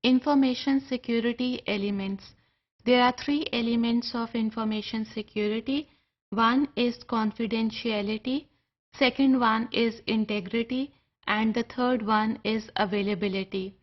Information security elements. There are three elements of information security. One is confidentiality, second one is integrity, and the third one is availability.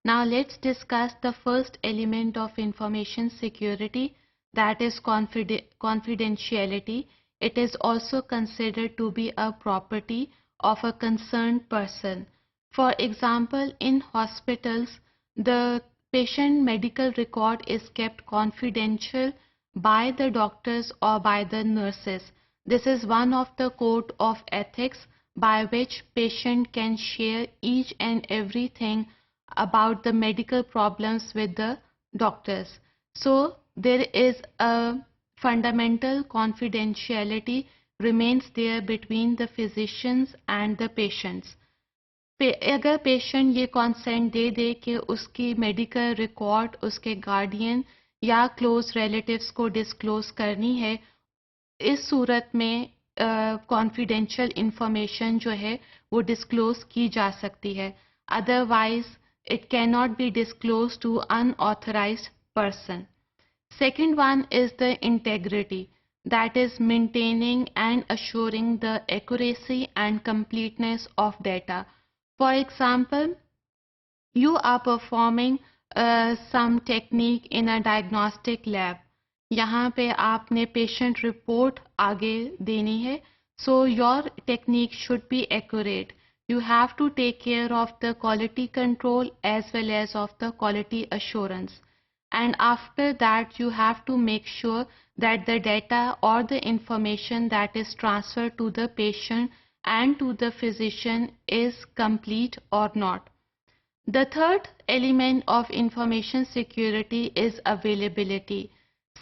Now let's discuss the first element of information security, that is confidentiality. It is also considered to be a property of a concerned person. For example, in hospitals, the patient medical record is kept confidential by the doctors or by the nurses. This is one of the code of ethics by which patient can share each and everything about the medical problems with the doctors. So there is a fundamental confidentiality remains there between the physicians and the patients. अगर patient ये consent दे दे कि उसकी medical record उसके guardian या close relatives को disclose करनी है, इस सूरत में कॉन्फिडेंशियल इंफॉर्मेशन जो है वो डिस्क्लोज की जा सकती है. Otherwise it can not be disclose to unauthorised person. Second one is the integrity, that is maintaining and assuring the accuracy and completeness of data. For example, you are performing some technique in a diagnostic lab. यहाँ पे आपने patient report आगे देनी है. So your technique should be accurate. You have to take care of the quality control as well as of the quality assurance. And after that you have to make sure that the data or the information that is transferred to the patient and to the physician is complete or not. The third element of information security is availability.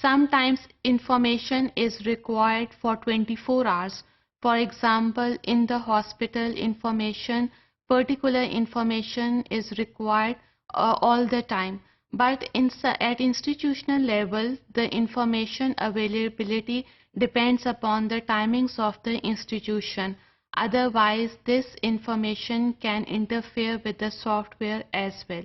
Sometimes information is required for 24 hours. For example, in the hospital information, particular information is required all the time. But at institutional level, the information availability depends upon the timings of the institution. Otherwise, this information can interfere with the software as well.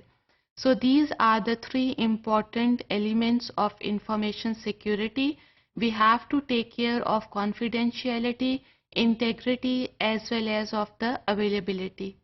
So these are the three important elements of information security. We have to take care of confidentiality, integrity, as well as of the availability.